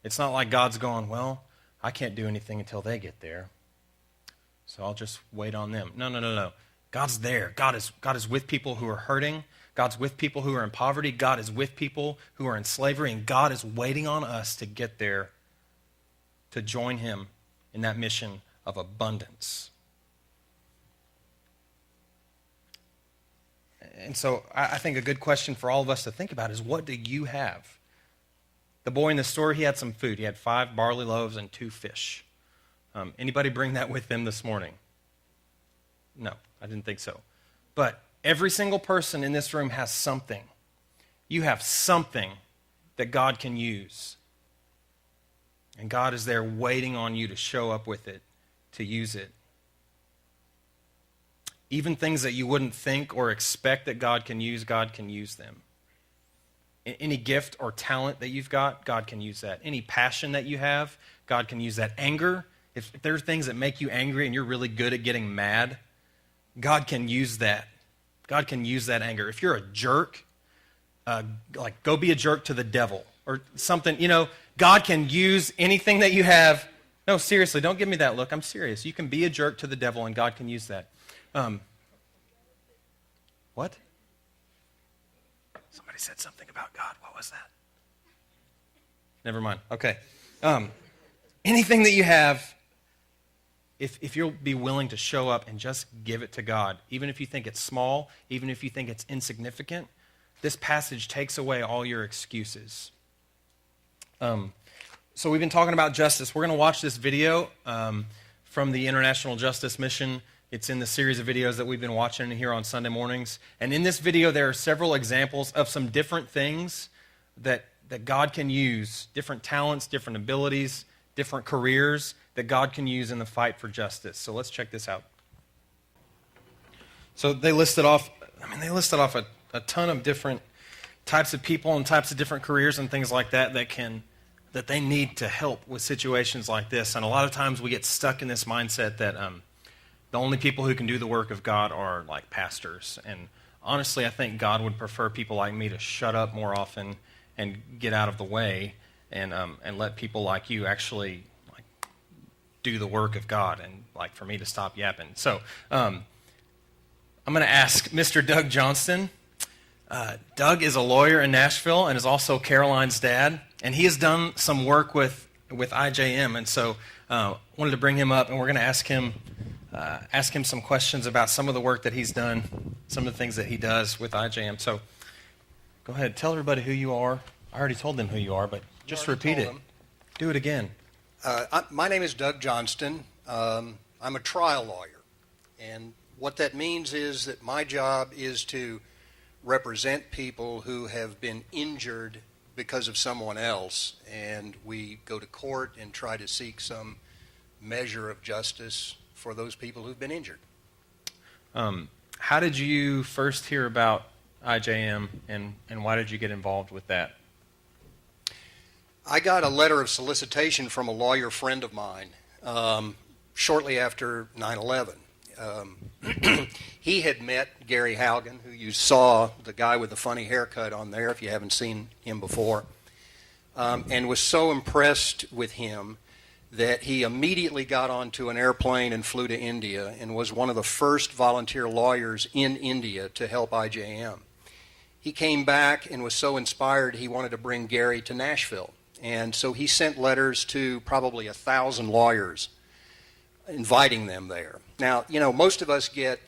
It's not like God's going, well, I can't do anything until they get there, so I'll just wait on them. No. God's there. God is with people who are hurting. God's with people who are in poverty. God is with people who are in slavery, and God is waiting on us to get there, to join him in that mission of abundance. And so I think a good question for all of us to think about is, what do you have? The boy in the story, he had some food. He had 5 barley loaves and 2 fish. Anybody bring that with them this morning? No, I didn't think so. But every single person in this room has something. You have something that God can use. And God is there waiting on you to show up with it, to use it. Even things that you wouldn't think or expect that God can use them. Any gift or talent that you've got, God can use that. Any passion that you have, God can use that. Anger, if there are things that make you angry and you're really good at getting mad, God can use that. God can use that anger. If you're a jerk, go be a jerk to the devil or something. God can use anything that you have. No, seriously, don't give me that look. I'm serious. You can be a jerk to the devil and God can use that. What? Somebody said something about God. What was that? Never mind. Okay. Anything that you have, if you'll be willing to show up and just give it to God, even if you think it's small, even if you think it's insignificant, this passage takes away all your excuses. So we've been talking about justice. We're going to watch this video from the International Justice Mission. It's in the series of videos that we've been watching here on Sunday mornings. And in this video, there are several examples of some different things that God can use, different talents, different abilities, different careers that God can use in the fight for justice. So let's check this out. So they listed off a ton of different types of people and types of different careers and things like that that they need to help with situations like this. And a lot of times we get stuck in this mindset that the only people who can do the work of God are like pastors. And honestly, I think God would prefer people like me to shut up more often and get out of the way and let people like you actually do the work of God and for me to stop yapping. So I'm going to ask Mr. Doug Johnston. Doug is a lawyer in Nashville and is also Caroline's dad, and he has done some work with IJM, and so wanted to bring him up, and we're going to ask him some questions about some of the work that he's done, some of the things that he does with IJM. So go ahead, tell everybody who you are. I already told them who you are, but just repeat it. Do it again. My name is Doug Johnston. I'm a trial lawyer, and what that means is that my job is to represent people who have been injured because of someone else, and we go to court and try to seek some measure of justice for those people who've been injured. How did you first hear about IJM, and why did you get involved with that? I got a letter of solicitation from a lawyer friend of mine shortly after 9/11. He had met Gary Haugen, who you saw, the guy with the funny haircut on there, if you haven't seen him before, and was so impressed with him that he immediately got onto an airplane and flew to India and was one of the first volunteer lawyers in India to help IJM. He came back and was so inspired he wanted to bring Gary to Nashville. And so he sent letters to probably 1,000 lawyers inviting them there. Now, most of us get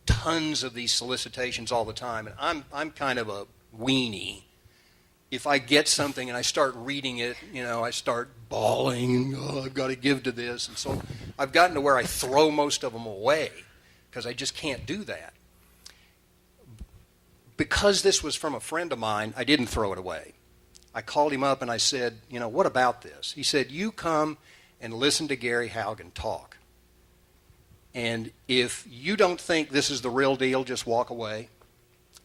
tons of these solicitations all the time, and I'm kind of a weenie. If I get something and I start reading it, I start bawling, I've got to give to this. And so I've gotten to where I throw most of them away because I just can't do that. Because this was from a friend of mine, I didn't throw it away. I called him up and I said, what about this? He said, you come and listen to Gary Haugen talk. And if you don't think this is the real deal, just walk away.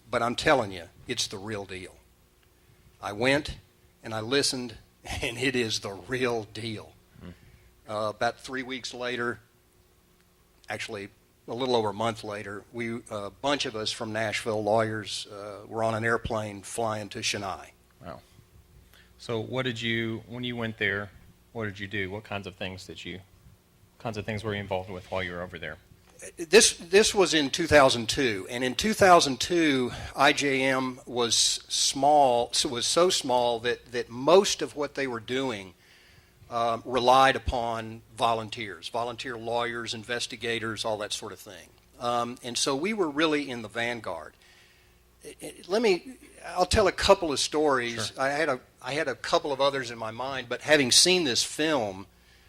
But I'm telling you, it's the real deal. I went and I listened, and it is the real deal. About 3 weeks later, actually a little over a month later, a bunch of us from Nashville, lawyers, were on an airplane flying to Chennai. Wow. So when you went there, what did you do? What kinds of things were you involved with while you were over there? This was in 2002, and in 2002, IJM was so small that most of what they were doing relied upon volunteer lawyers, investigators, all that sort of thing. And so we were really in the vanguard. I'll tell a couple of stories. Sure. I had a couple of others in my mind, but having seen this film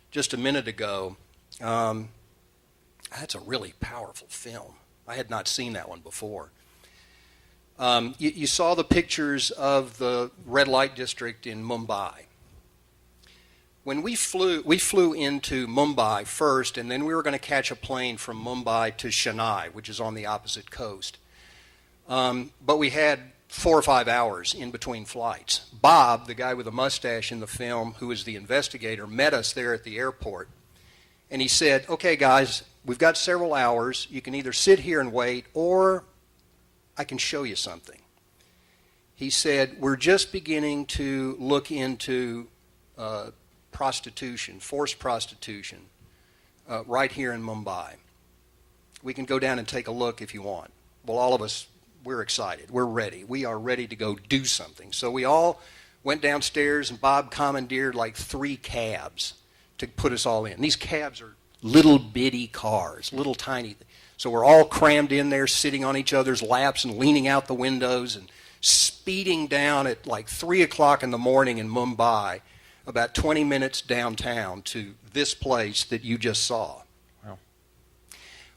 just a minute ago, that's a really powerful film. I had not seen that one before. You saw the pictures of the red light district in Mumbai. When we flew into Mumbai first, and then we were going to catch a plane from Mumbai to Chennai, which is on the opposite coast. But we had 4 or 5 hours in between flights. Bob, the guy with the mustache in the film, who was the investigator, met us there at the airport. And he said, "Okay, guys, we've got several hours. You can either sit here and wait, or I can show you something." He said, "We're just beginning to look into prostitution, forced prostitution, right here in Mumbai. We can go down and take a look if you want." Well, all of us, we're excited. We're ready. We are ready to go do something. So we all went downstairs, and Bob commandeered like 3 cabs to put us all in. These cabs are little bitty cars, little tiny. So we're all crammed in there, sitting on each other's laps and leaning out the windows and speeding down at like 3 o'clock in the morning in Mumbai, about 20 minutes downtown to this place that you just saw. Wow.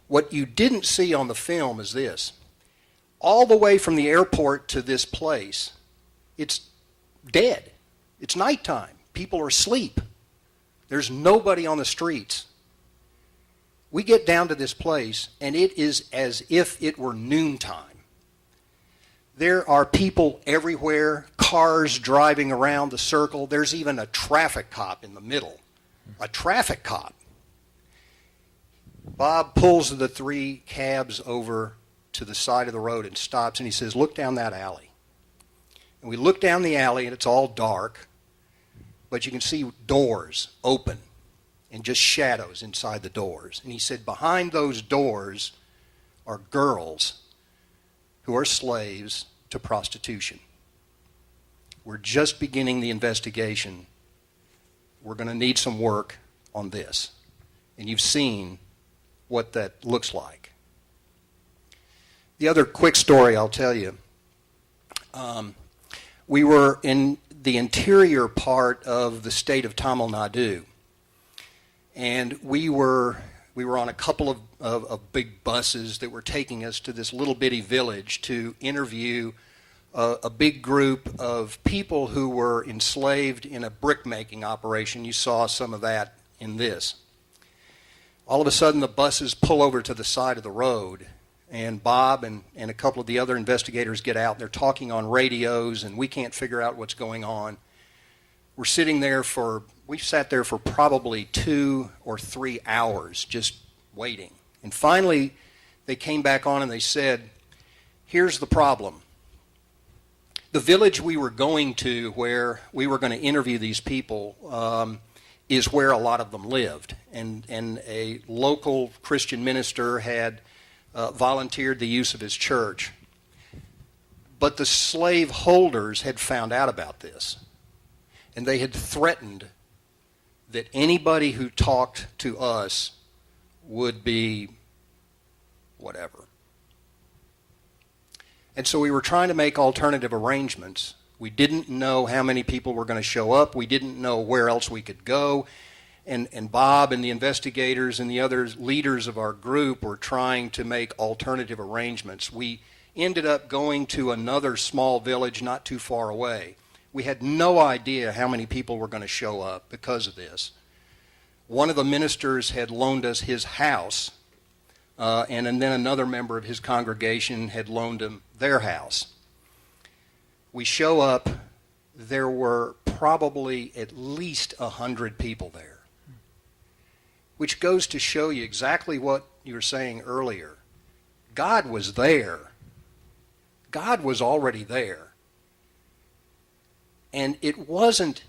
What you didn't see on the film is this. All the way from the airport to this place, it's dead. It's nighttime. People are asleep. There's nobody on the streets. We get down to this place, and it is as if it were noontime. There are people everywhere, cars driving around the circle. There's even a traffic cop in the middle. A traffic cop. Bob pulls the 3 cabs over to the side of the road and stops, and he says, "Look down that alley." And we look down the alley, and it's all dark, but you can see doors open and just shadows inside the doors. And he said, behind those doors are girls who are slaves to prostitution. We're just beginning the investigation. We're going to need some work on this. And you've seen what that looks like. The other quick story I'll tell you. We were in the interior part of the state of Tamil Nadu. And we were on a couple of big buses that were taking us to this little bitty village to interview a big group of people who were enslaved in a brick-making operation. You saw some of that in this. All of a sudden, the buses pull over to the side of the road, and Bob and a couple of the other investigators get out. They're talking on radios, and we can't figure out what's going on. We sat there for probably 2 or 3 hours just waiting. And finally, they came back on and they said, "Here's the problem. The village we were going to, where we were going to interview these people, is where a lot of them lived. And a local Christian minister had volunteered the use of his church. But the slave holders had found out about this. And they had threatened that anybody who talked to us would be whatever. And so we were trying to make alternative arrangements. We didn't know how many people were going to show up. We didn't know where else we could go. And Bob and the investigators and the other leaders of our group were trying to make alternative arrangements. We ended up going to another small village not too far away. We had no idea how many people were going to show up because of this. One of the ministers had loaned us his house, and then another member of his congregation had loaned him their house. We show up, there were probably at least 100 people there, which goes to show you exactly what you were saying earlier. God was there. God was already there. And it wasn't,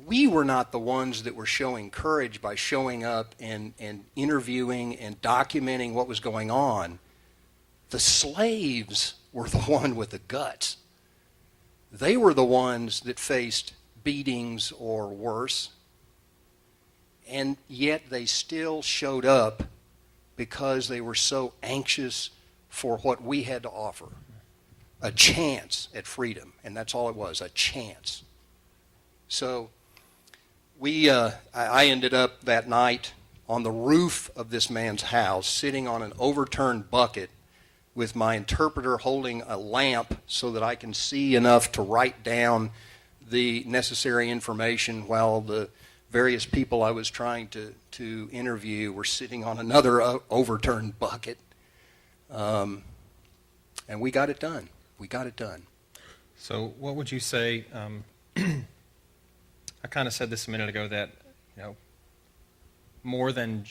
we were not the ones that were showing courage by showing up and interviewing and documenting what was going on. The slaves were the one with the guts. They were the ones that faced beatings or worse. And yet they still showed up because they were so anxious for what we had to offer. A chance at freedom. And that's all it was, a chance. So I ended up that night on the roof of this man's house, sitting on an overturned bucket with my interpreter holding a lamp so that I can see enough to write down the necessary information while the various people I was trying to interview were sitting on another overturned bucket. And we got it done. We got it done. So what would you say, I kind of said this a minute ago, that more than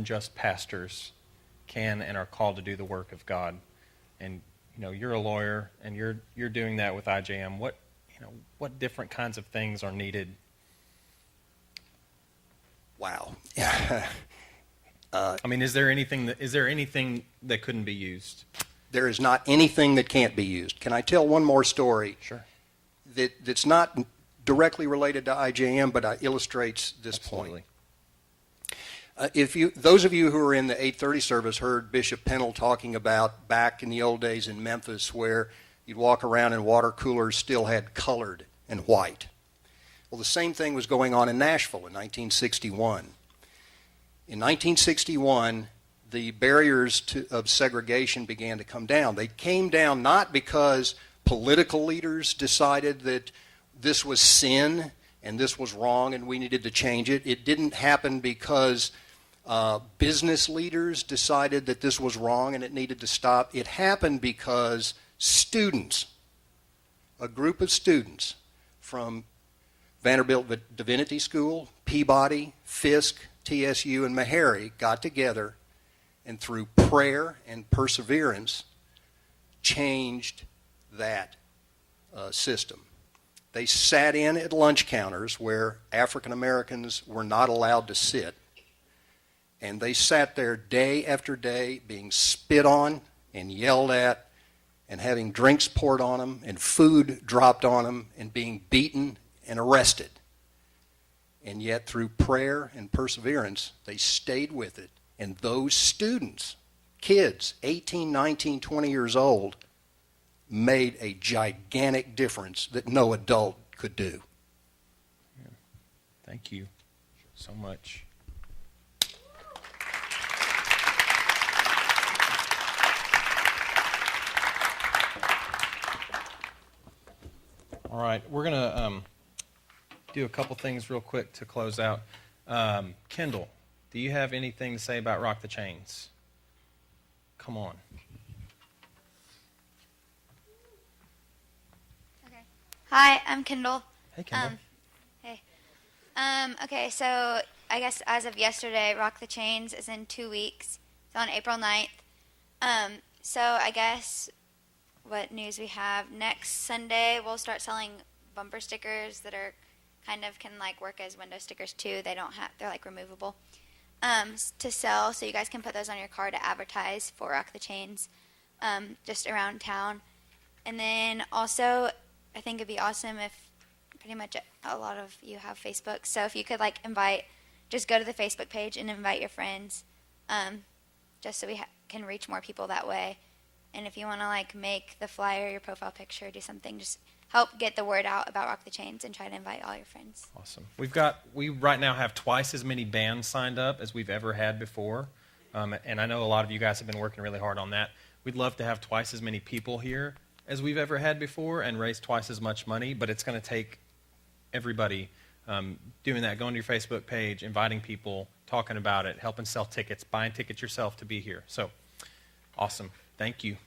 just pastors can and are called to do the work of God. And you're a lawyer and you're doing that with IJM. What different kinds of things are needed? Wow. I mean, is there anything that couldn't be used? There is not anything that can't be used. Can I tell one more story? Sure. That's not directly related to IJM, but illustrates this Absolutely. point. Those of you who were in the 8:30 service heard Bishop Pennell talking about back in the old days in Memphis where you'd walk around and water coolers still had colored and white. Well, the same thing was going on in Nashville in 1961. In 1961, the barriers of segregation began to come down. They came down not because political leaders decided that this was sin and this was wrong and we needed to change it. It didn't happen because business leaders decided that this was wrong and it needed to stop. It happened because students, a group of students from Vanderbilt Divinity School, Peabody, Fisk, TSU, and Meharry got together and through prayer and perseverance changed that system. They sat in at lunch counters where African Americans were not allowed to sit, and they sat there day after day being spit on and yelled at and having drinks poured on them and food dropped on them and being beaten and arrested. And yet through prayer and perseverance, they stayed with it. And those students, kids, 18, 19, 20 years old, made a gigantic difference that no adult could do. Yeah. Thank you so much. All right, we're going to do a couple things real quick to close out. Kendall, do you have anything to say about Rock the Chains? Come on. Okay. Hi, I'm Kendall. Hey, Kendall. Hey. Okay, so I guess as of yesterday, Rock the Chains is in 2 weeks. It's on April 9th. So I guess what news we have, next Sunday we'll start selling bumper stickers that are kind of can like work as window stickers too. They're like removable to sell, so you guys can put those on your car to advertise for Rock the Chains just around town. And then also, I think it'd be awesome if pretty much a lot of you have Facebook, so if you could just go to the Facebook page and invite your friends, just so we can reach more people that way. And if you want to make the flyer your profile picture, do something, just help get the word out about Rock the Chains and try to invite all your friends. Awesome. We right now have twice as many bands signed up as we've ever had before. And I know a lot of you guys have been working really hard on that. We'd love to have twice as many people here as we've ever had before and raise twice as much money, but it's going to take everybody doing that, going to your Facebook page, inviting people, talking about it, helping sell tickets, buying tickets yourself to be here. So, awesome. Thank you.